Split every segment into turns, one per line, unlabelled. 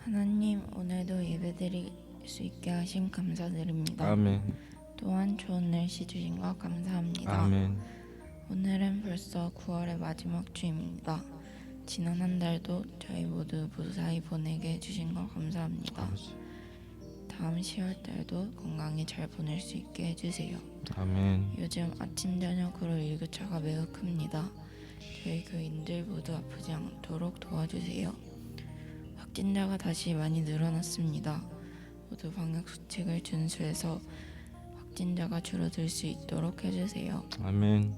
하나님, 오늘도 예배드릴 수 있게 하심 감사드립니다.
아멘.
또한 좋은 날씨 주신 것 감사합니다.
아멘.
오늘은 벌써 9월의 마지막 주입니다. 지난 한 달도 저희 모두 무사히 보내게 해주신 것 감사합니다.
아버지.
다음 10월 달도 건강히 잘 보낼 수 있게 해주세요.
아멘.
요즘 아침 저녁으로 일교차가 매우 큽니다. 저희 교인들 모두 아프지 않도록 도와주세요. 확진자가 다시 많이 늘어났습니다. 모두 방역수칙을 준수해서 확진자가 줄어들 수 있도록 해주세요.
아멘.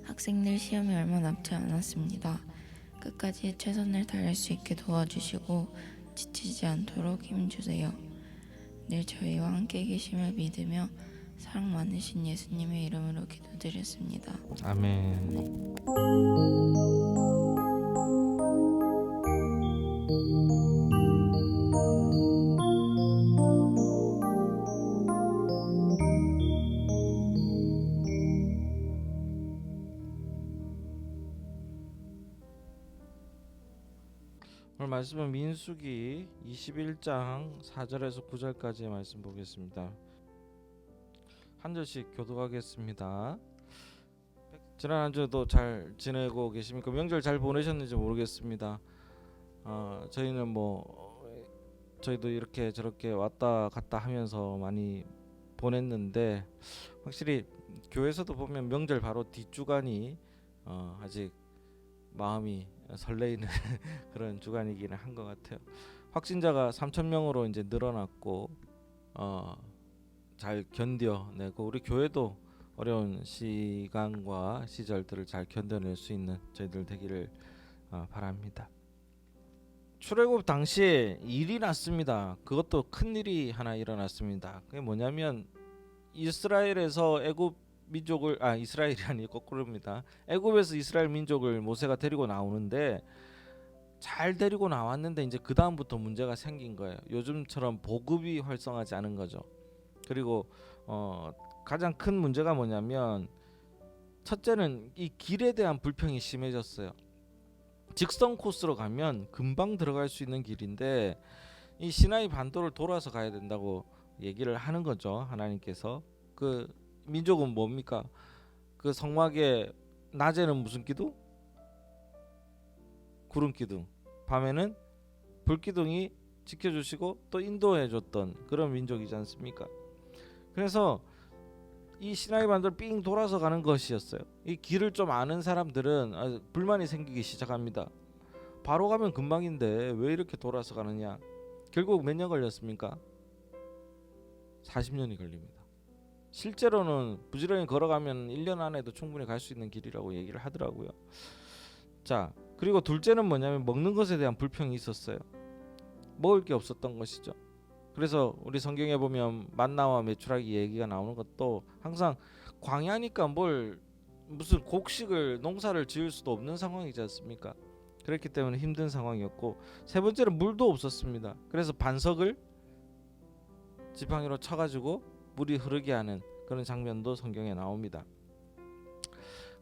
학생들 시험이 얼마 남지 않았습니다. 끝까지 최선을 다할 수 있게 도와주시고 지치지 않도록 힘주세요. 늘 저희와 함께 계심을 믿으며 사랑 많으신 예수님의 이름으로 기도드렸습니다.
아멘. 오늘 말씀은 민수기 21장 4절에서 9절까지의 말씀 보겠습니다. 한 절씩 교독하겠습니다. 지난 한 주도 잘 지내고 계십니까? 명절 잘 보내셨는지 모르겠습니다. 저희도 이렇게 저렇게 왔다 갔다 하면서 많이 보냈는데, 확실히 교회에서도 보면 명절 바로 뒷주간이 아직 마음이 설레이는 그런 주간이기는 한 것 같아요. 확진자가 3,000명으로 이제 늘어났고 잘 견뎌내고, 우리 교회도 어려운 시간과 시절들을 잘 견뎌낼 수 있는 저희들 되기를 바랍니다. 출애굽 당시에 일이 났습니다. 그것도 큰 일이 하나 일어났습니다. 그게 뭐냐면, 이스라엘에서 이스라엘이 아니 거꾸로입니다. 애굽에서 이스라엘 민족을 모세가 데리고 나오는데, 잘 데리고 나왔는데 이제 그 다음부터 문제가 생긴 거예요. 요즘처럼 보급이 활성하지 않은 거죠. 그리고 가장 큰 문제가 뭐냐면, 첫째는 이 길에 대한 불평이 심해졌어요. 직선 코스로 가면 금방 들어갈 수 있는 길인데, 이 시나이 반도를 돌아서 가야 된다고 얘기를 하는 거죠. 하나님께서. 그 민족은 뭡니까? 그 성막에 낮에는 무슨 기둥? 구름 기둥. 밤에는 불 기둥이 지켜주시고 또 인도해줬던 그런 민족이지 않습니까? 그래서 이 시나이 반도를 삥 돌아서 가는 것이었어요. 이 길을 좀 아는 사람들은 불만이 생기기 시작합니다. 바로 가면 금방인데 왜 이렇게 돌아서 가느냐. 결국 몇 년 걸렸습니까? 40년이 걸립니다. 실제로는 부지런히 걸어가면 1년 안에도 충분히 갈 수 있는 길이라고 얘기를 하더라고요. 자, 그리고 둘째는 뭐냐면, 먹는 것에 대한 불평이 있었어요. 먹을 게 없었던 것이죠. 그래서 우리 성경에 보면 만나와 메추라기 얘기가 나오는 것도, 항상 광야니까 무슨 곡식을 농사를 지을 수도 없는 상황이지 않습니까? 그렇기 때문에 힘든 상황이었고, 세 번째는 물도 없었습니다. 그래서 반석을 지팡이로 쳐가지고 물이 흐르게 하는 그런 장면도 성경에 나옵니다.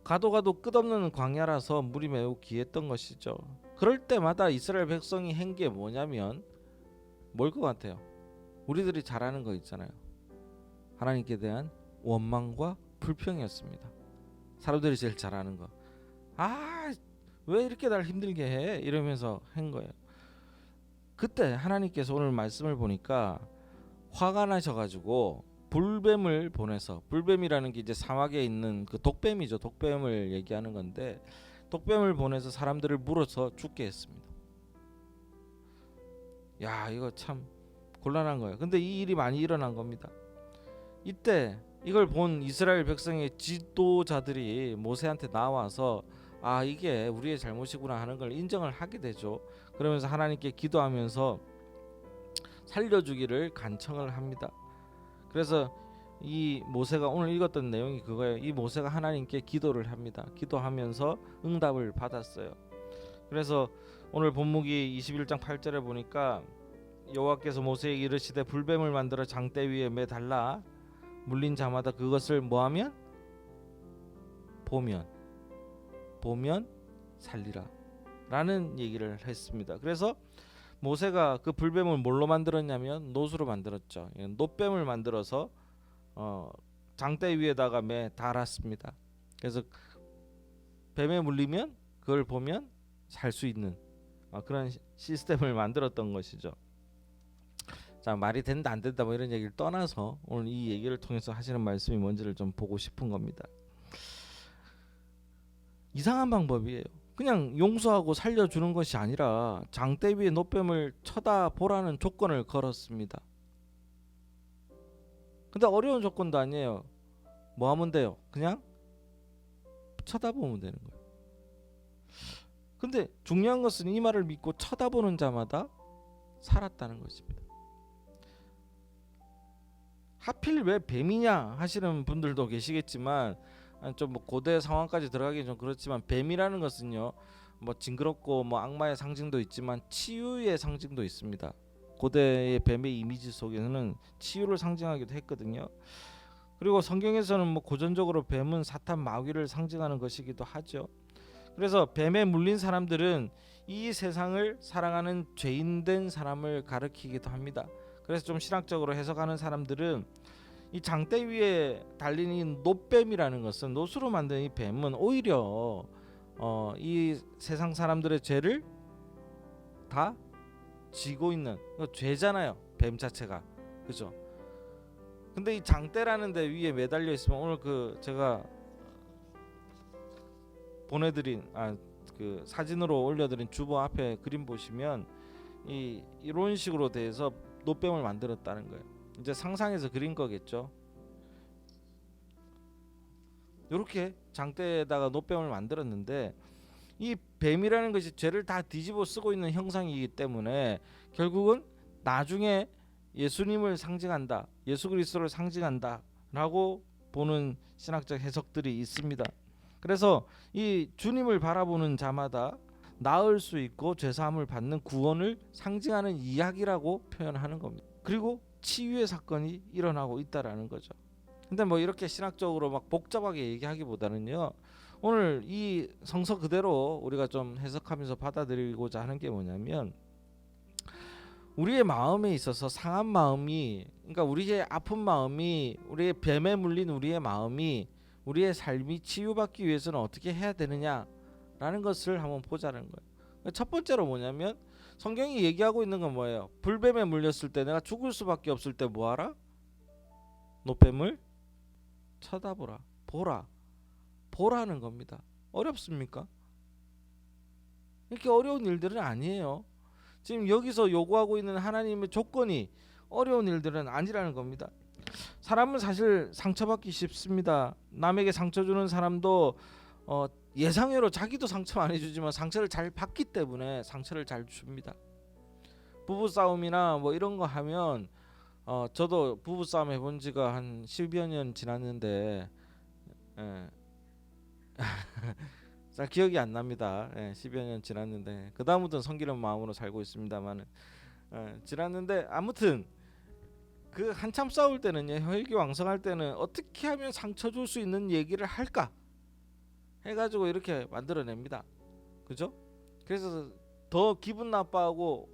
가도 끝없는 광야라서 물이 매우 귀했던 것이죠. 그럴 때마다 이스라엘 백성이 한 게 뭐냐면, 뭘 것 같아요? 우리들이 잘 아는 거 있잖아요. 하나님께 대한 원망과 불평이었습니다. 사람들이 제일 잘 아는 거. 왜 이렇게 날 힘들게 해? 이러면서 한 거예요. 그때 하나님께서 오늘 말씀을 보니까 화가 나셔가지고 불뱀을 보내서, 불뱀이라는 게 이제 사막에 있는 그 독뱀이죠. 독뱀을 얘기하는 건데, 독뱀을 보내서 사람들을 물어서 죽게 했습니다. 야, 이거 참 곤란한 거예요. 근데 이 일이 많이 일어난 겁니다. 이때 이걸 본 이스라엘 백성의 지도자들이 모세한테 나와서 이게 우리의 잘못이구나 하는 걸 인정을 하게 되죠. 그러면서 하나님께 기도하면서 살려주기를 간청을 합니다. 그래서 이 모세가 오늘 읽었던 내용이 그거예요. 이 모세가 하나님께 기도를 합니다. 기도하면서 응답을 받았어요. 그래서 오늘 본문기 21장 8절에 보니까, 여호와께서 모세에게 이르시되 불뱀을 만들어 장대 위에 매달라 물린 자마다 그것을 뭐하면? 보면 살리라 라는 얘기를 했습니다. 그래서 모세가 그 불뱀을 뭘로 만들었냐면 노수로 만들었죠. 노뱀을 만들어서 장대 위에다가 매 달았습니다. 그래서 뱀에 물리면 그걸 보면 살 수 있는 그런 시스템을 만들었던 것이죠. 자, 말이 된다 안 된다 뭐 이런 얘기를 떠나서 오늘 이 얘기를 통해서 하시는 말씀이 뭔지를 좀 보고 싶은 겁니다. 이상한 방법이에요. 그냥 용서하고 살려주는 것이 아니라 장대 위에 노뱀을 쳐다보라는 조건을 걸었습니다. 근데 어려운 조건도 아니에요. 뭐 하면 돼요? 그냥 쳐다보면 되는 거예요. 근데 중요한 것은 이 말을 믿고 쳐다보는 자마다 살았다는 것입니다. 하필 왜 뱀이냐 하시는 분들도 계시겠지만 좀 뭐 고대 상황까지 들어가기 좀 그렇지만 뱀이라는 것은요 뭐 징그럽고 뭐 악마의 상징도 있지만 치유의 상징도 있습니다. 고대의 뱀의 이미지 속에서는 치유를 상징하기도 했거든요. 그리고 성경에서는 뭐 고전적으로 뱀은 사탄 마귀를 상징하는 것이기도 하죠. 그래서 뱀에 물린 사람들은 이 세상을 사랑하는 죄인된 사람을 가리키기도 합니다. 그래서 좀 신학적으로 해석하는 사람들은 이 장대 위에 달린 이 노뱀이라는 것은 노수로 만든 이 뱀은 오히려 이 세상 사람들의 죄를 다 지고 있는 죄잖아요. 뱀 자체가 그죠? 근데 이 장대라는 데 위에 매달려 있으면 오늘 그 제가 보내드린 그 사진으로 올려드린 주보 앞에 그림 보시면 이런 식으로 돼서 노뱀을 만들었다는 거예요. 이제 상상해서 그린 거겠죠. 이렇게 장대에다가 노뱀을 만들었는데 이 뱀이라는 것이 죄를 다 뒤집어 쓰고 있는 형상이기 때문에 결국은 나중에 예수님을 상징한다, 예수 그리스도를 상징한다라고 보는 신학적 해석들이 있습니다. 그래서 이 주님을 바라보는 자마다 나을 수 있고 죄사함을 받는 구원을 상징하는 이야기라고 표현하는 겁니다. 그리고 치유의 사건이 일어나고 있다라는 거죠. 근데 뭐 이렇게 신학적으로 막 복잡하게 얘기하기보다는요, 오늘 이 성서 그대로 우리가 좀 해석하면서 받아들이고자 하는 게 뭐냐면, 우리의 마음에 있어서 상한 마음이, 그러니까 우리의 아픈 마음이, 우리의 뱀에 물린 우리의 마음이, 우리의 삶이 치유받기 위해서는 어떻게 해야 되느냐라는 것을 한번 보자는 거예요. 첫 번째로 뭐냐면, 성경이 얘기하고 있는 건 뭐예요? 불뱀에 물렸을 때, 내가 죽을 수밖에 없을 때 뭐하라? 노뱀을 쳐다보라, 보라는 겁니다. 어렵습니까? 이렇게 어려운 일들은 아니에요. 지금 여기서 요구하고 있는 하나님의 조건이 어려운 일들은 아니라는 겁니다. 사람은 사실 상처받기 쉽습니다. 남에게 상처 주는 사람도 예상외로 자기도 상처 많이 주지만 상처를 잘 받기 때문에 상처를 잘 줍니다. 부부싸움이나 뭐 이런 거 하면 저도 부부싸움 해본 지가 한 10여 년 지났는데 잘 기억이 안 납니다. 10여 년 지났는데 그 다음부터는 성기는 마음으로 살고 있습니다만 지났는데 아무튼 그 한참 싸울 때는요, 혈기왕성할 때는 어떻게 하면 상처 줄 수 있는 얘기를 할까 해가지고 이렇게 만들어냅니다. 그죠? 그래서 더 기분 나빠하고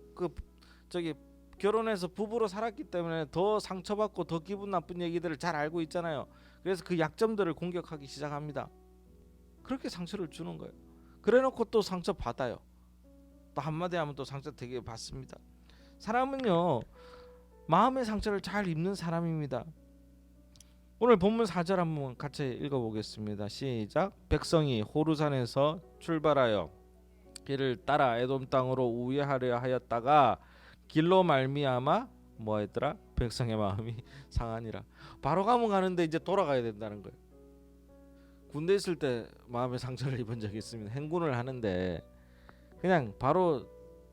결혼해서 부부로 살았기 때문에 더 상처받고 더 기분 나쁜 얘기들을 잘 알고 있잖아요. 그래서 그 약점들을 공격하기 시작합니다. 그렇게 상처를 주는 거예요. 그래놓고 또 상처 받아요. 또 한마디 하면 또 상처 되게 받습니다. 사람은요, 마음의 상처를 잘 입는 사람입니다. 오늘 본문 4절 한번 같이 읽어보겠습니다. 시작. 백성이 호르산에서 출발하여 길을 따라 에돔 땅으로 우회하려 하였다가 길로 말미암아 뭐했더라? 백성의 마음이 상하니라. 바로 가면 가는데 이제 돌아가야 된다는 거예요. 군대 있을 때 마음의 상처를 입은 적이 있습니다. 행군을 하는데 그냥 바로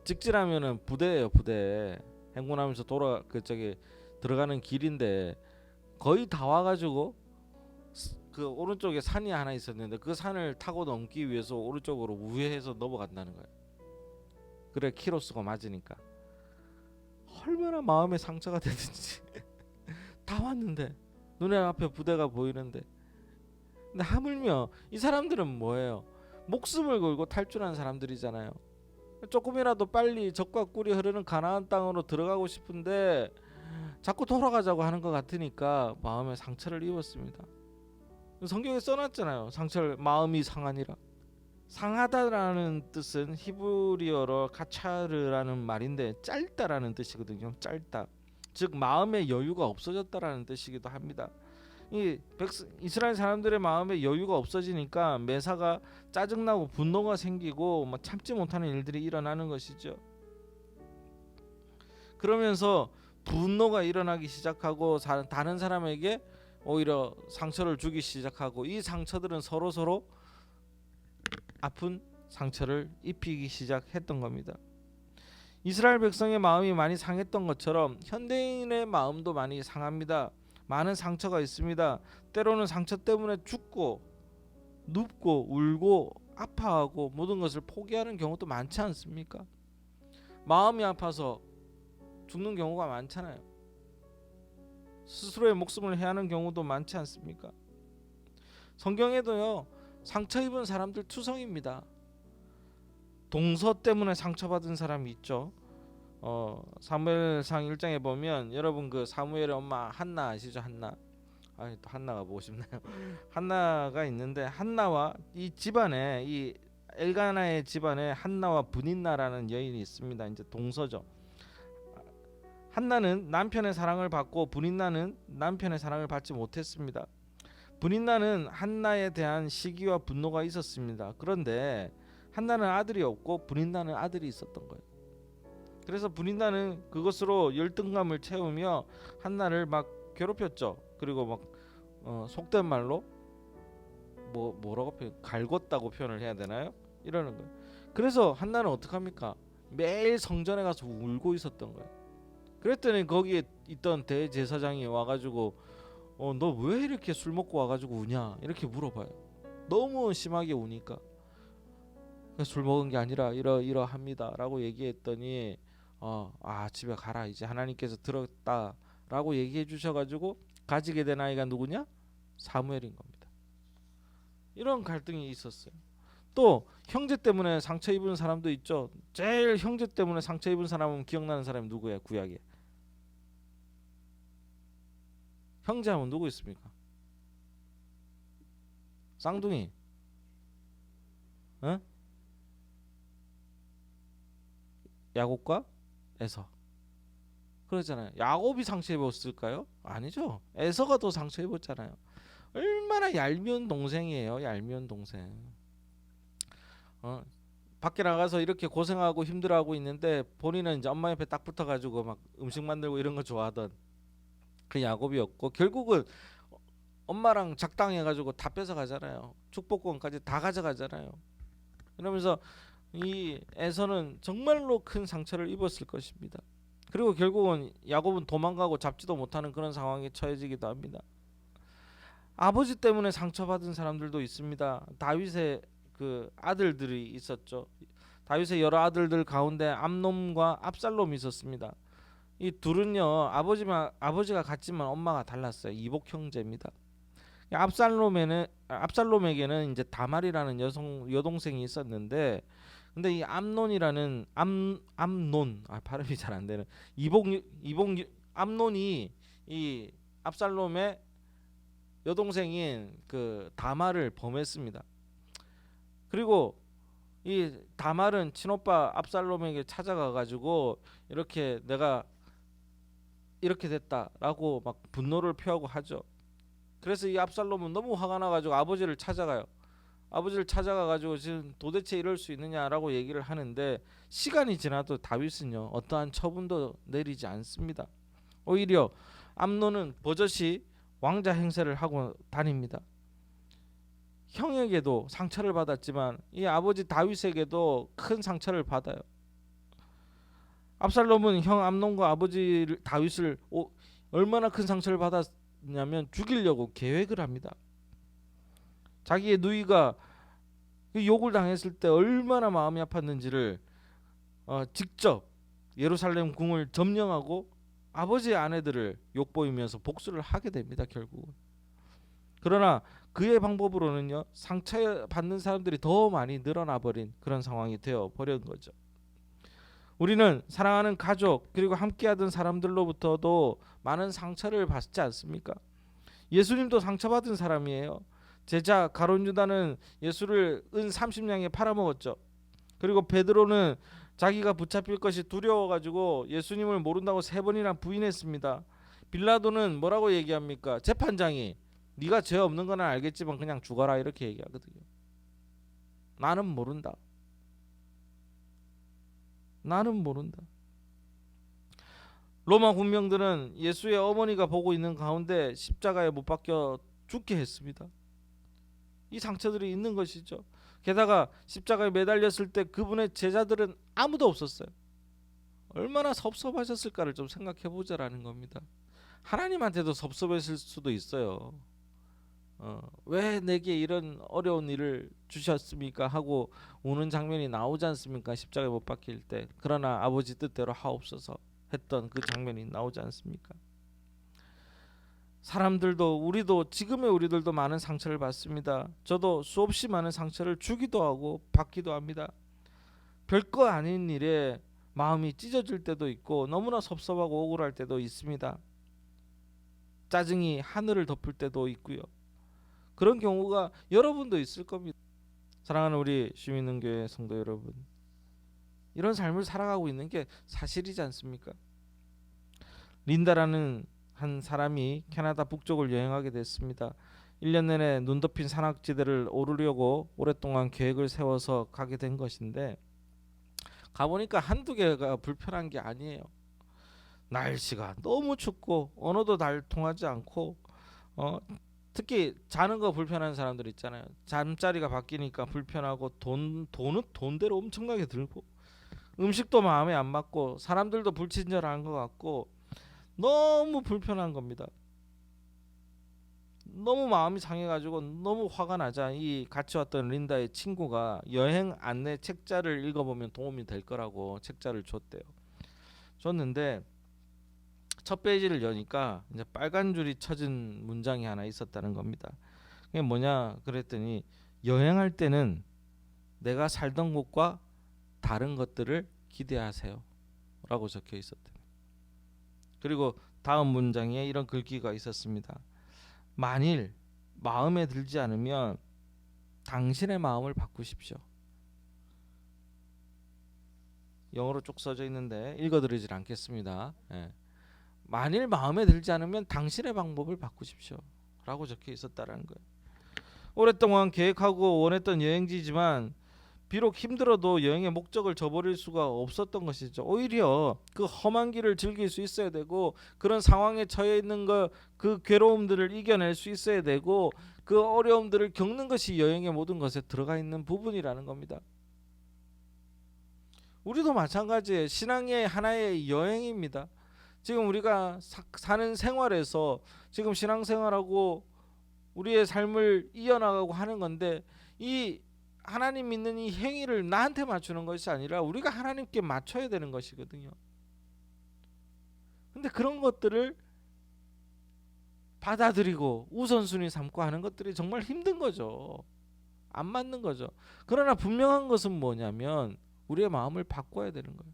직진하면은 부대예요, 부대. 행군하면서 들어가는 길인데 거의 다 와가지고 그 오른쪽에 산이 하나 있었는데 그 산을 타고 넘기 위해서 오른쪽으로 우회해서 넘어간다는 거예요. 그래 키로수가 맞으니까. 얼마나 마음에 상처가 되는지. 다 왔는데 눈에 앞에 부대가 보이는데, 근데 하물며 이 사람들은 뭐예요? 목숨을 걸고 탈출한 사람들이잖아요. 조금이라도 빨리 젖과 꿀이 흐르는 가나안 땅으로 들어가고 싶은데 자꾸 돌아가자고 하는 것 같으니까 마음에 상처를 입었습니다. 성경에 써놨잖아요. 상처를 마음이 상하니라. 상하다라는 뜻은 히브리어로 카차르라는 말인데 짧다라는 뜻이거든요. 짧다. 즉 마음의 여유가 없어졌다라는 뜻이기도 합니다. 이스라엘 사람들의 마음에 여유가 없어지니까 매사가 짜증나고 분노가 생기고 막 참지 못하는 일들이 일어나는 것이죠. 그러면서 분노가 일어나기 시작하고 다른 사람에게 오히려 상처를 주기 시작하고 이 상처들은 서로 아픈 상처를 입히기 시작했던 겁니다. 이스라엘 백성의 마음이 많이 상했던 것처럼 현대인의 마음도 많이 상합니다. 많은 상처가 있습니다. 때로는 상처 때문에 죽고 눕고 울고 아파하고 모든 것을 포기하는 경우도 많지 않습니까? 마음이 아파서 죽는 경우가 많잖아요. 스스로의 목숨을 해하는 경우도 많지 않습니까? 성경에도요, 상처 입은 사람들 투성입니다. 동서 때문에 상처받은 사람이 있죠. 사무엘상 1장에 보면 여러분 그 사무엘의 엄마 한나 아시죠? 한나. 또 한나가 보고 싶네요. 한나가 있는데 한나와 이 집안에 이 엘가나의 집안에 한나와 브닌나라는 여인이 있습니다. 이제 동서죠. 한나는 남편의 사랑을 받고 브닌나는 남편의 사랑을 받지 못했습니다. 브닌나는 한나에 대한 시기와 분노가 있었습니다. 그런데 한나는 아들이 없고 브닌나는 아들이 있었던 거예요. 그래서 브닌나는 그것으로 열등감을 채우며 한나를 막 괴롭혔죠. 그리고 막 속된 말로 뭐라고 갈궜다고 표현을 해야 되나요? 이러는 거예요. 그래서 한나는 어떡합니까? 매일 성전에 가서 울고 있었던 거예요. 그랬더니 거기에 있던 대제사장이 와가지고 너 왜 이렇게 술 먹고 와가지고 우냐? 이렇게 물어봐요. 너무 심하게 우니까 술 먹은 게 아니라 이러합니다 라고 얘기했더니 집에 가라, 이제 하나님께서 들었다라고 얘기해 주셔가지고 가지게 된 아이가 누구냐? 사무엘인 겁니다. 이런 갈등이 있었어요. 또 형제 때문에 상처 입은 사람도 있죠. 제일 형제 때문에 상처 입은 사람은 기억나는 사람이 누구예요? 구약에 형제하면 누구 있습니까? 쌍둥이. 야곱과 에서. 그러잖아요. 야곱이 상처 입었을까요? 아니죠. 에서가 더 상처 입었잖아요. 얼마나 얄미운 동생이에요. 얄미운 동생. 밖에 나가서 이렇게 고생하고 힘들어하고 있는데 본인은 이제 엄마 옆에 딱 붙어가지고 막 음식 만들고 이런 거 좋아하던 그 야곱이었고, 결국은 엄마랑 작당해가지고 다 뺏어가잖아요. 축복권까지 다 가져가잖아요. 이러면서 이 에서는 정말로 큰 상처를 입었을 것입니다. 그리고 결국은 야곱은 도망가고 잡지도 못하는 그런 상황에 처해지기도 합니다. 아버지 때문에 상처받은 사람들도 있습니다. 다윗의 그 아들들이 있었죠. 다윗의 여러 아들들 가운데 암논과 압살롬이 있었습니다. 이 둘은요, 아버지가 같지만 엄마가 달랐어요. 이복 형제입니다. 압살롬에게는 이제 다말이라는 여동생이 있었는데, 근데 이 암논이라는 암논 발음이 잘 안 되는 암논이 이 압살롬의 여동생인 그 다말을 범했습니다. 그리고 이 다말은 친오빠 압살롬에게 찾아가 가지고 이렇게 내가 이렇게 됐다라고 막 분노를 표하고 하죠. 그래서 이 압살롬은 너무 화가 나가지고 아버지를 찾아가요. 아버지를 찾아가가지고 지금 도대체 이럴 수 있느냐라고 얘기를 하는데, 시간이 지나도 다윗은요 어떠한 처분도 내리지 않습니다. 오히려 암논은 버젓이 왕자 행세를 하고 다닙니다. 형에게도 상처를 받았지만 이 아버지 다윗에게도 큰 상처를 받아요. 압살롬은 형 암논과 아버지 다윗을 얼마나 큰 상처를 받았냐면 죽이려고 계획을 합니다. 자기의 누이가 욕을 당했을 때 얼마나 마음이 아팠는지를 직접 예루살렘 궁을 점령하고 아버지의 아내들을 욕보이면서 복수를 하게 됩니다. 결국은. 그러나 그의 방법으로는요 상처받는 사람들이 더 많이 늘어나 버린 그런 상황이 되어 버린 거죠. 우리는 사랑하는 가족 그리고 함께하던 사람들로부터도 많은 상처를 받지 않습니까? 예수님도 상처받은 사람이에요. 제자 가룟 유다는 예수를 은 30냥에 팔아먹었죠. 그리고 베드로는 자기가 붙잡힐 것이 두려워가지고 예수님을 모른다고 3번이나 부인했습니다. 빌라도는 뭐라고 얘기합니까? 재판장이 네가 죄 없는 건 알겠지만 그냥 죽어라 이렇게 얘기하거든요. 나는 모른다. 나는 모른다. 로마 군병들은 예수의 어머니가 보고 있는 가운데 십자가에 못 박혀 죽게 했습니다. 이 상처들이 있는 것이죠. 게다가 십자가에 매달렸을 때 그분의 제자들은 아무도 없었어요. 얼마나 섭섭하셨을까를 좀 생각해 보자라는 겁니다. 하나님한테도 섭섭했을 수도 있어요. 왜 내게 이런 어려운 일을 주셨습니까 하고 우는 장면이 나오지 않습니까? 십자가에 못 박힐 때. 그러나 아버지 뜻대로 하옵소서 했던 그 장면이 나오지 않습니까? 사람들도 우리도 지금의 우리들도 많은 상처를 받습니다. 저도 수없이 많은 상처를 주기도 하고 받기도 합니다. 별거 아닌 일에 마음이 찢어질 때도 있고 너무나 섭섭하고 억울할 때도 있습니다. 짜증이 하늘을 덮을 때도 있고요. 그런 경우가 여러분도 있을 겁니다. 사랑하는 우리 시민은교회 성도 여러분, 이런 삶을 살아가고 있는 게 사실이지 않습니까? 린다라는 한 사람이 캐나다 북쪽을 여행하게 됐습니다. 1년 내내 눈 덮인 산악지대를 오르려고 오랫동안 계획을 세워서 가게 된 것인데 가보니까 한두 개가 불편한 게 아니에요. 날씨가 너무 춥고 언어도 잘 통하지 않고 특히 자는 거 불편한 사람들 있잖아요. 잠자리가 바뀌니까 불편하고 돈은 돈대로 엄청나게 들고 음식도 마음에 안 맞고 사람들도 불친절한 것 같고 너무 불편한 겁니다. 너무 마음이 상해가지고 너무 화가 나자 이 같이 왔던 린다의 친구가 여행 안내 책자를 읽어보면 도움이 될 거라고 책자를 줬대요. 줬는데 첫 페이지를 여니까 이제 빨간 줄이 쳐진 문장이 하나 있었다는 겁니다. 그게 뭐냐 그랬더니 여행할 때는 내가 살던 곳과 다른 것들을 기대하세요 라고 적혀 있었대요. 그리고 다음 문장에 이런 글귀가 있었습니다. 만일 마음에 들지 않으면 당신의 마음을 바꾸십시오. 영어로 쭉 써져 있는데 읽어드리질 않겠습니다. 만일 마음에 들지 않으면 당신의 방법을 바꾸십시오 라고 적혀 있었다는 거예요. 오랫동안 계획하고 원했던 여행지지만 비록 힘들어도 여행의 목적을 저버릴 수가 없었던 것이죠. 오히려 그 험한 길을 즐길 수 있어야 되고 그런 상황에 처해 있는 그 괴로움들을 이겨낼 수 있어야 되고 그 어려움들을 겪는 것이 여행의 모든 것에 들어가 있는 부분이라는 겁니다. 우리도 마찬가지예요. 신앙의 하나의 여행입니다. 지금 우리가 사는 생활에서 지금 신앙생활하고 우리의 삶을 이어나가고 하는 건데 이 하나님 믿는 이 행위를 나한테 맞추는 것이 아니라 우리가 하나님께 맞춰야 되는 것이거든요. 근데 그런 것들을 받아들이고 우선순위 삼고 하는 것들이 정말 힘든 거죠. 안 맞는 거죠. 그러나 분명한 것은 뭐냐면 우리의 마음을 바꿔야 되는 거예요.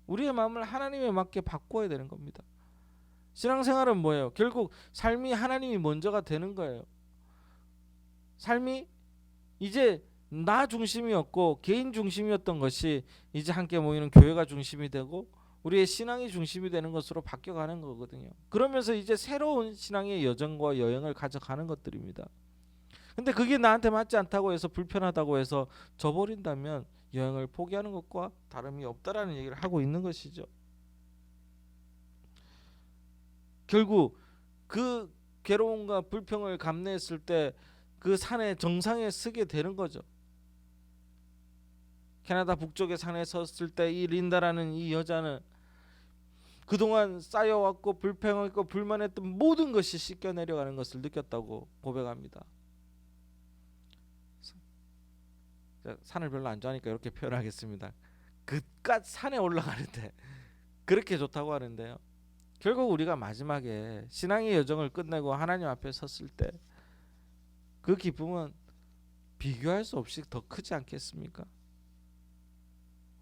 우리의 마음을 하나님에 맞게 바꿔야 되는 겁니다. 신앙생활은 뭐예요? 결국 삶이 하나님이 먼저가 되는 거예요. 삶이 이제 나 중심이었고 개인 중심이었던 것이 이제 함께 모이는 교회가 중심이 되고 우리의 신앙이 중심이 되는 것으로 바뀌어가는 거거든요. 그러면서 이제 새로운 신앙의 여정과 여행을 가져가는 것들입니다. 근데 그게 나한테 맞지 않다고 해서 불편하다고 해서 져버린다면 여행을 포기하는 것과 다름이 없다라는 얘기를 하고 있는 것이죠. 결국 그 괴로움과 불평을 감내했을 때 그 산의 정상에 서게 되는 거죠. 캐나다 북쪽의 산에 섰을 때 이 린다라는 이 여자는 그동안 쌓여왔고 불평했고 불만했던 모든 것이 씻겨 내려가는 것을 느꼈다고 고백합니다. 산을 별로 안 좋아하니까 이렇게 표현하겠습니다. 그깟 산에 올라가는데 그렇게 좋다고 하는데요. 결국 우리가 마지막에 신앙의 여정을 끝내고 하나님 앞에 섰을 때 그 기쁨은 비교할 수 없이 더 크지 않겠습니까?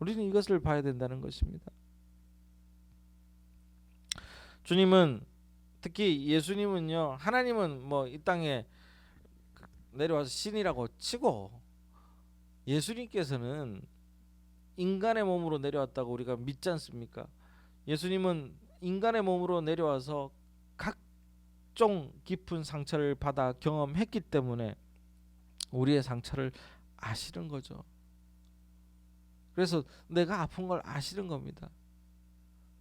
우리는 이것을 봐야 된다는 것입니다. 주님은, 특히 예수님은요, 하나님은 뭐 이 땅에 내려와서 신이라고 치고 예수님께서는 인간의 몸으로 내려왔다고 우리가 믿지 않습니까? 예수님은 인간의 몸으로 내려와서 각종 깊은 상처를 받아 경험했기 때문에 우리의 상처를 아시는 거죠. 그래서 내가 아픈 걸 아시는 겁니다.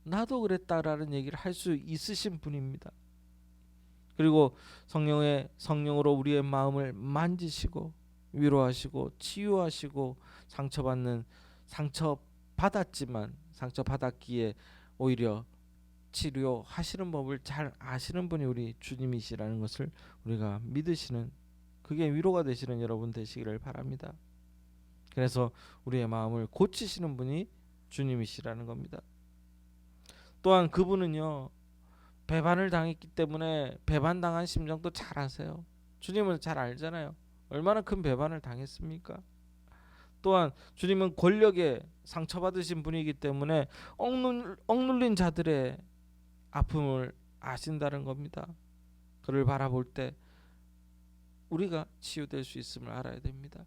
나도 그랬다라는 얘기를 할 수 있으신 분입니다. 그리고 성령으로 우리의 마음을 만지시고 위로하시고 치유하시고 상처받았기에 오히려 치료하시는 법을 잘 아시는 분이 우리 주님이시라는 것을 우리가 믿으시는, 그게 위로가 되시는 여러분 되시기를 바랍니다. 그래서 우리의 마음을 고치시는 분이 주님이시라는 겁니다. 또한 그분은요, 배반을 당했기 때문에 배반당한 심정도 잘 아세요. 주님은 잘 알잖아요. 얼마나 큰 배반을 당했습니까? 또한 주님은 권력에 상처받으신 분이기 때문에 억눌린 자들의 아픔을 아신다는 겁니다. 그를 바라볼 때 우리가 치유될 수 있음을 알아야 됩니다.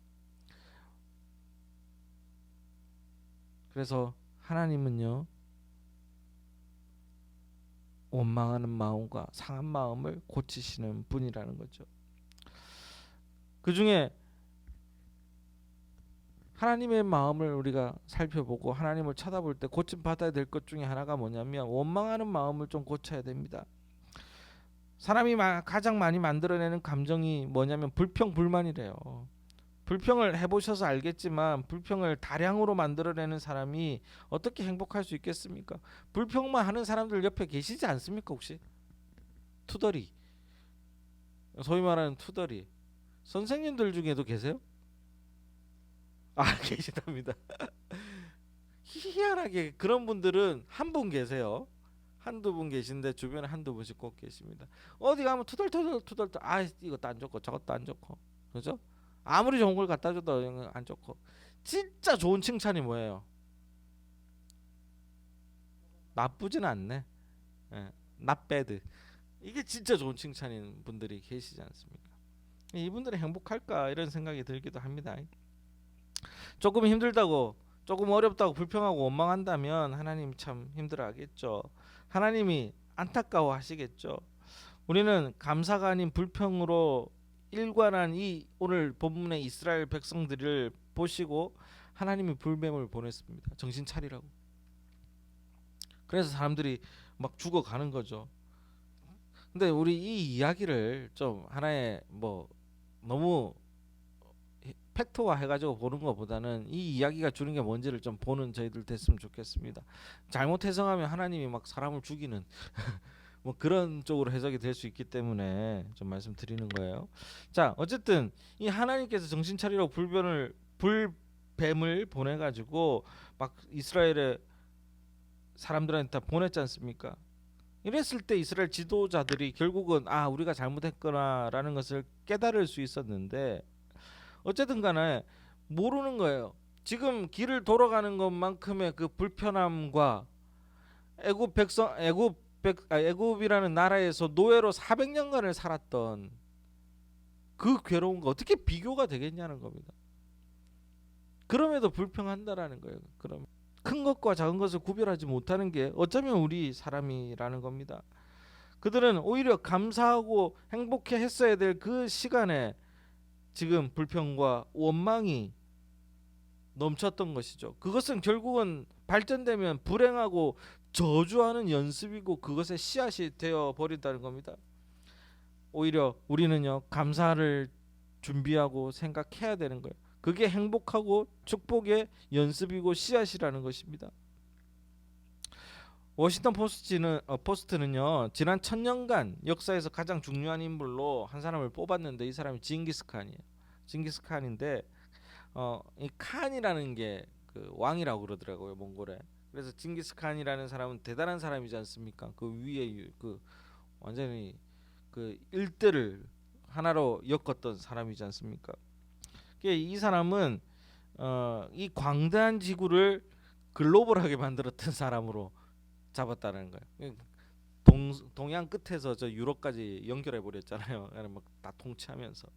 그래서 하나님은요, 원망하는 마음과 상한 마음을 고치시는 분이라는 거죠. 그 중에 하나님의 마음을 우리가 살펴보고 하나님을 쳐다볼 때 고침받아야 될 것 중에 하나가 뭐냐면 원망하는 마음을 좀 고쳐야 됩니다. 사람이 가장 많이 만들어내는 감정이 뭐냐면 불평, 불만이래요. 불평을 해보셔서 알겠지만 불평을 다량으로 만들어내는 사람이 어떻게 행복할 수 있겠습니까? 불평만 하는 사람들 옆에 계시지 않습니까? 혹시 투덜이, 소위 말하는 투덜이, 선생님들 중에도 계세요? 아, 계시답니다. 희한하게 그런 분들은 한 분 계세요. 한두 분 계신데 주변에 한두 분씩 꼭 계십니다. 어디 가면 투덜투덜 아, 이것도 안 좋고 저것도 안 좋고, 그죠? 아무리 좋은 걸 갖다 줘도 안 좋고. 진짜 좋은 칭찬이 뭐예요? 나쁘진 않네. 예, not bad. 이게 진짜 좋은 칭찬인 분들이 계시지 않습니까? 이분들이 행복할까 이런 생각이 들기도 합니다. 조금 힘들다고, 조금 어렵다고 불평하고 원망한다면 하나님 참 힘들어하겠죠. 하나님이 안타까워하시겠죠. 우리는 감사가 아닌 불평으로 일관한 이 오늘 본문의 이스라엘 백성들을 보시고 하나님이 불뱀을 보냈습니다. 정신 차리라고. 그래서 사람들이 막 죽어가는 거죠. 근데 우리 이 이야기를 좀 하나의 뭐 너무 팩트화 해가지고 보는 것보다는 이 이야기가 주는 게 뭔지를 좀 보는 저희들 됐으면 좋겠습니다. 잘못 해석하면 하나님이 막 사람을 죽이는 뭐 그런 쪽으로 해석이 될 수 있기 때문에 좀 말씀드리는 거예요. 자, 어쨌든 이 하나님께서 정신 차리라고 불뱀을 보내가지고 막 이스라엘의 사람들한테 다 보냈지 않습니까? 이랬을 때 이스라엘 지도자들이 결국은 우리가 잘못했구나라는 것을 깨달을 수 있었는데 어쨌든 간에 모르는 거예요. 지금 길을 돌아가는 것만큼의 그 불편함과 애굽이라는 나라에서 노예로 400년간을 살았던 그 괴로움과 어떻게 비교가 되겠냐는 겁니다. 그럼에도 불평한다라는 거예요. 그럼 큰 것과 작은 것을 구별하지 못하는 게 어쩌면 우리 사람이라는 겁니다. 그들은 오히려 감사하고 행복해 했어야 될 그 시간에 지금 불평과 원망이 넘쳤던 것이죠. 그것은 결국은 발전되면 불행하고 저주하는 연습이고 그것의 씨앗이 되어 버린다는 겁니다. 오히려 우리는요, 감사를 준비하고 생각해야 되는 거예요. 그게 행복하고 축복의 연습이고 씨앗이라는 것입니다. 워싱턴 포스트는요, 지난 1000년간 역사에서 가장 중요한 인물로 한 사람을 뽑았는데 이 사람이 징기스칸이에요. 징기스칸인데 이 칸이라는 게 그 왕이라고 그러더라고요, 몽골에. 그래서 징기스칸이라는 사람은 대단한 사람이지 않습니까? 그 위에 그 완전히 그 일대를 하나로 엮었던 사람이지 않습니까? 이 사람은 이 광대한 지구를 글로벌하게 만들었던 사람으로 잡았다는 거예요. 동양 끝에서 저 유럽까지 연결해 버렸잖아요. 다 통치하면서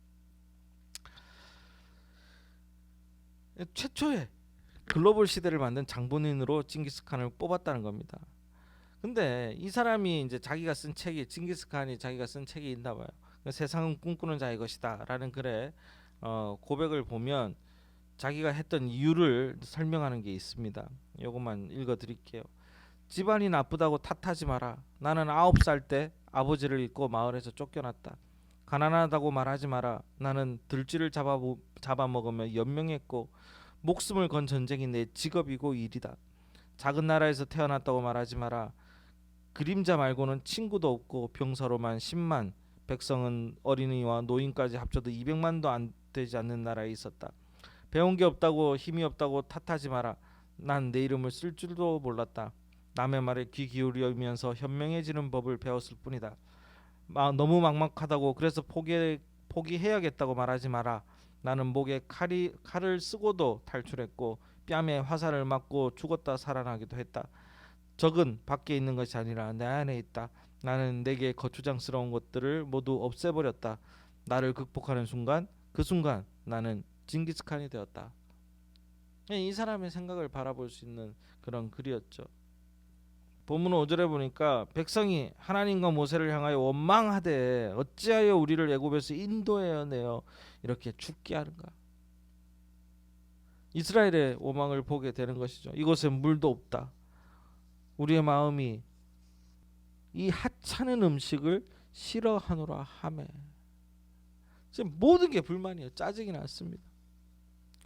최초의 글로벌 시대를 만든 장본인으로 징기스칸을 뽑았다는 겁니다. 근데 이 사람이 이제 자기가 쓴 책이 징기스칸이 자기가 쓴 책이 있나 봐요. 세상은 꿈꾸는 자의 것이다라는 글에 고백을 보면 자기가 했던 이유를 설명하는 게 있습니다. 요것만 읽어 드릴게요. 집안이 나쁘다고 탓하지 마라. 나는 9살 때 아버지를 잃고 마을에서 쫓겨났다. 가난하다고 말하지 마라. 나는 들쥐를 잡아먹으며 연명했고 목숨을 건 전쟁이 내 직업이고 일이다. 작은 나라에서 태어났다고 말하지 마라. 그림자 말고는 친구도 없고 병사로만 10만, 백성은 어린이와 노인까지 합쳐도 200만도 안 되지 않는 나라에 있었다. 배운 게 없다고 힘이 없다고 탓하지 마라. 난 내 이름을 쓸 줄도 몰랐다. 남의 말에 귀 기울이면서 현명해지는 법을 배웠을 뿐이다. 너무 막막하다고 그래서 포기해야겠다고 말하지 마라. 나는 목에 칼을 쓰고도 탈출했고 뺨에 화살을 맞고 죽었다 살아나기도 했다. 적은 밖에 있는 것이 아니라 내 안에 있다. 나는 내게 거추장스러운 것들을 모두 없애버렸다. 나를 극복하는 순간, 그 순간 나는 징기스칸이 되었다. 이 사람의 생각을 바라볼 수 있는 그런 글이었죠. 본문 5절에 보니까 백성이 하나님과 모세를 향하여 원망하되 어찌하여 우리를 애굽에서 인도하여 내어 이렇게 죽게 하는가. 이스라엘의 원망을 보게 되는 것이죠. 이곳에 물도 없다. 우리의 마음이 이 하찮은 음식을 싫어하노라 하매. 지금 모든 게 불만이에요. 짜증이 났습니다.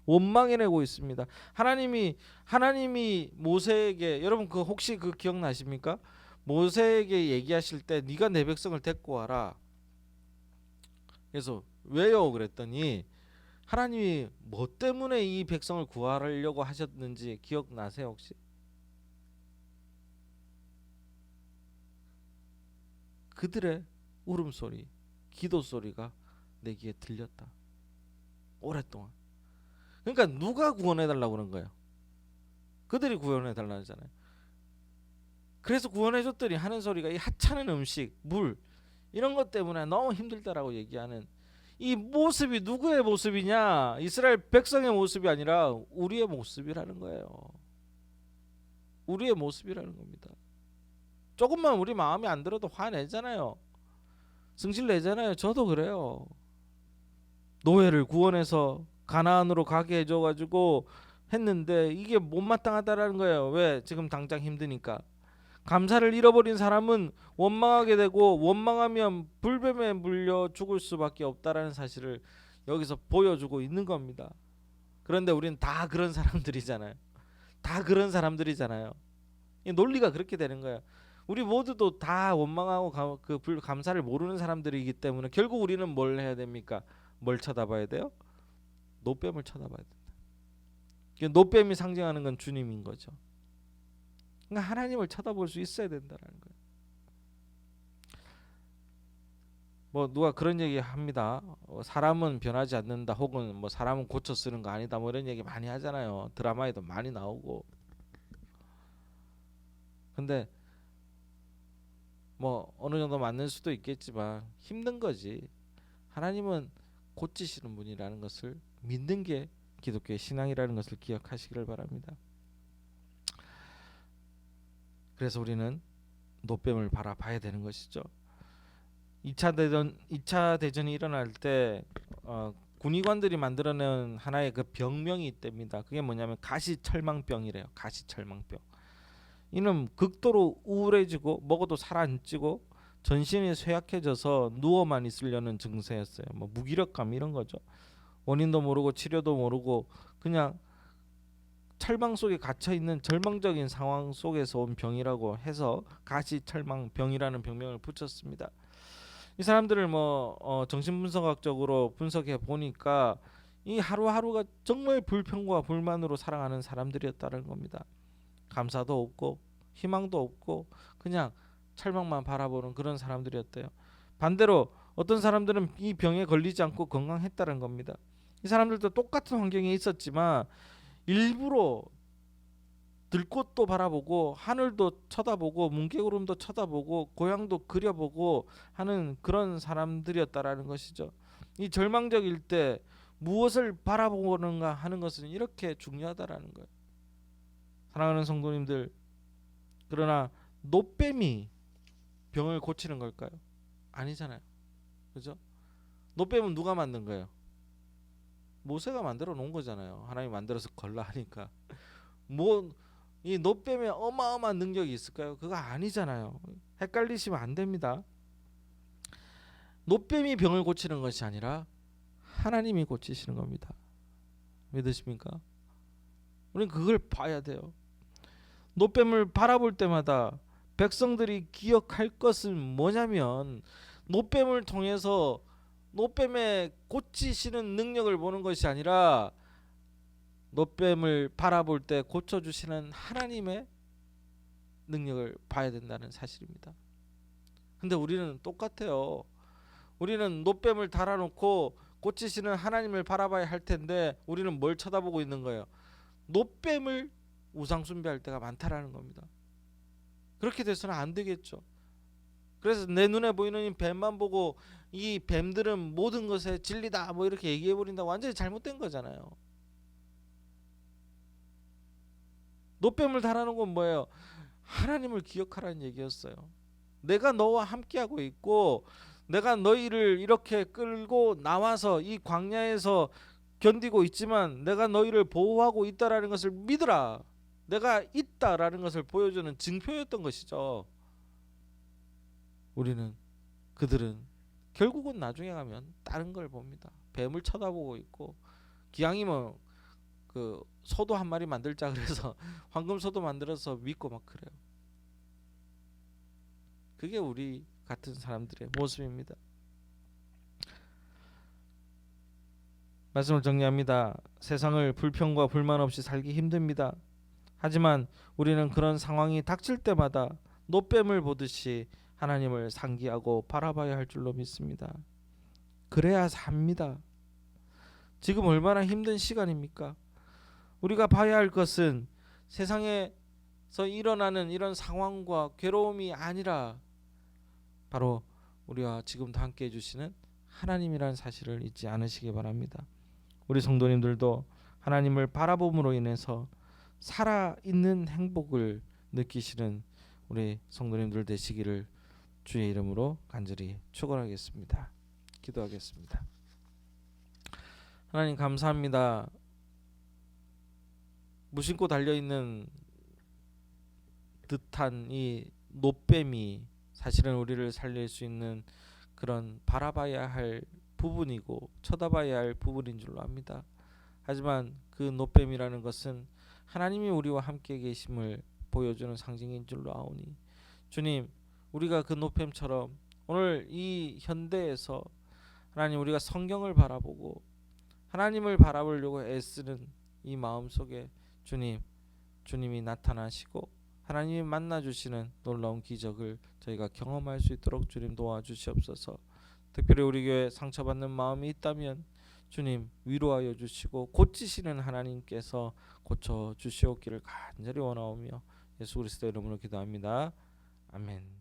원망해내고 있습니다. 하나님이 모세에게, 여러분 그 혹시 그 기억나십니까? 모세에게 얘기하실 때 네가 내 백성을 데리고 와라. 그래서 왜요? 그랬더니 하나님이 뭐 때문에 이 백성을 구하려고 하셨는지 기억나세요 혹시? 그들의 울음소리, 기도소리가 내 귀에 들렸다. 오랫동안. 그러니까 누가 구원해달라고 그런 거예요? 그들이 구원해달라잖아요. 그래서 구원해줬더니 하는 소리가 이 하찮은 음식, 물 이런 것 때문에 너무 힘들다라고 얘기하는 이 모습이 누구의 모습이냐? 이스라엘 백성의 모습이 아니라 우리의 모습이라는 거예요. 우리의 모습이라는 겁니다. 조금만 우리 마음에 안 들어도 화내잖아요. 승질 내잖아요. 저도 그래요. 노예를 구원해서 가나안으로 가게 해줘가지고 했는데 이게 못마땅하다라는 거예요. 왜? 지금 당장 힘드니까. 감사를 잃어버린 사람은 원망하게 되고 원망하면 불뱀에 물려 죽을 수밖에 없다라는 사실을 여기서 보여주고 있는 겁니다. 그런데 우리는 다 그런 사람들이잖아요. 다 그런 사람들이잖아요. 이 논리가 그렇게 되는 거예요. 우리 모두도 다 원망하고 감사를 모르는 사람들이기 때문에 결국 우리는 뭘 해야 됩니까? 뭘 쳐다봐야 돼요? 노뱀을 쳐다봐야 된다. 노뱀이 상징하는 건 주님인 거죠. 그러니까 하나님을 쳐다볼 수 있어야 된다는 거예요. 뭐 누가 그런 얘기 합니다. 사람은 변하지 않는다, 혹은 뭐 사람은 고쳐 쓰는 거 아니다, 뭐 이런 얘기 많이 하잖아요. 드라마에도 많이 나오고. 근데 뭐 어느 정도 맞는 수도 있겠지만 힘든 거지. 하나님은 고치시는 분이라는 것을 믿는 게 기독교의 신앙이라는 것을 기억하시기를 바랍니다. 그래서 우리는 노뱀을 바라봐야 되는 것이죠. 2차 대전이 일어날 때 군의관들이 만들어낸 하나의 그 병명이 있답니다. 그게 뭐냐면 가시철망병이래요. 가시철망병. 이는 극도로 우울해지고 먹어도 살 안 찌고 전신이 쇠약해져서 누워만 있으려는 증세였어요. 뭐 무기력감 이런 거죠. 원인도 모르고 치료도 모르고 그냥 철망 속에 갇혀 있는 절망적인 상황 속에서 온 병이라고 해서 가시철망병이라는 병명을 붙였습니다. 이 사람들을 정신분석학적으로 분석해 보니까 이 하루하루가 정말 불평과 불만으로 살아가는 사람들이었다는 겁니다. 감사도 없고 희망도 없고 그냥 철망만 바라보는 그런 사람들이었대요. 반대로 어떤 사람들은 이 병에 걸리지 않고 건강했다는 겁니다. 이 사람들도 똑같은 환경에 있었지만 일부러 들꽃도 바라보고 하늘도 쳐다보고 뭉게구름도 쳐다보고 고향도 그려보고 하는 그런 사람들이었다라는 것이죠. 이 절망적일 때 무엇을 바라보는가 하는 것은 이렇게 중요하다라는 거예요. 사랑하는 성도님들, 그러나 노뱀이 병을 고치는 걸까요? 아니잖아요. 그죠? 노뱀은 누가 만든 거예요? 모세가 만들어 놓은 거잖아요. 하나님이 만들어서 걸라 하니까. 뭐 이 노뱀에 어마어마한 능력이 있을까요? 그거 아니잖아요. 헷갈리시면 안 됩니다. 노뱀이 병을 고치는 것이 아니라 하나님이 고치시는 겁니다. 믿으십니까? 우리는 그걸 봐야 돼요. 노뱀을 바라볼 때마다 백성들이 기억할 것은 뭐냐면 노뱀을 통해서 노뱀의 고치시는 능력을 보는 것이 아니라 노뱀을 바라볼 때 고쳐주시는 하나님의 능력을 봐야 된다는 사실입니다. 근데 우리는 똑같아요. 우리는 노뱀을 달아놓고 고치시는 하나님을 바라봐야 할 텐데 우리는 뭘 쳐다보고 있는 거예요? 노뱀을 우상 숭배할 때가 많다라는 겁니다. 그렇게 돼서는 안 되겠죠. 그래서 내 눈에 보이는 이 뱀만 보고 이 뱀들은 모든 것에 진리다 뭐 이렇게 얘기해 버린다. 완전히 잘못된 거잖아요. 노뱀을 달아놓은 건 뭐예요? 하나님을 기억하라는 얘기였어요. 내가 너와 함께하고 있고 내가 너희를 이렇게 끌고 나와서 이 광야에서 견디고 있지만 내가 너희를 보호하고 있다라는 것을 믿으라. 내가 있다라는 것을 보여주는 증표였던 것이죠. 그들은 결국은 나중에 가면 다른 걸 봅니다. 뱀을 쳐다보고 있고 기왕이면 그 소도 한 마리 만들자 그래서 황금소도 만들어서 믿고 막 그래요. 그게 우리 같은 사람들의 모습입니다. 말씀을 정리합니다. 세상을 불평과 불만 없이 살기 힘듭니다. 하지만 우리는 그런 상황이 닥칠 때마다 노뱀을 보듯이 하나님을 상기하고 바라봐야 할 줄로 믿습니다. 그래야 삽니다. 지금 얼마나 힘든 시간입니까? 우리가 봐야 할 것은 세상에서 일어나는 이런 상황과 괴로움이 아니라 바로 우리와 지금도 함께 해주시는 하나님이라는 사실을 잊지 않으시기 바랍니다. 우리 성도님들도 하나님을 바라봄으로 인해서 살아있는 행복을 느끼시는 우리 성도님들 되시기를 주의 이름으로 간절히 축원하겠습니다. 기도하겠습니다. 하나님 감사합니다. 무심코 달려있는 듯한 이 노뱀이 사실은 우리를 살릴 수 있는 그런 바라봐야 할 부분이고 쳐다봐야 할 부분인 줄로 압니다. 하지만 그 노뱀이라는 것은 하나님이 우리와 함께 계심을 보여주는 상징인 줄로 아오니 주님, 우리가 그 노뱀처럼 오늘 이 현대에서 하나님 우리가 성경을 바라보고 하나님을 바라보려고 애쓰는 이 마음속에 주님이 나타나시고 하나님이 만나주시는 놀라운 기적을 저희가 경험할 수 있도록 주님 도와주시옵소서. 특별히 우리 교회 상처받는 마음이 있다면 주님 위로하여 주시고 고치시는 하나님께서 고쳐주시옵기를 간절히 원하오며 예수 그리스도 이름으로 기도합니다. 아멘.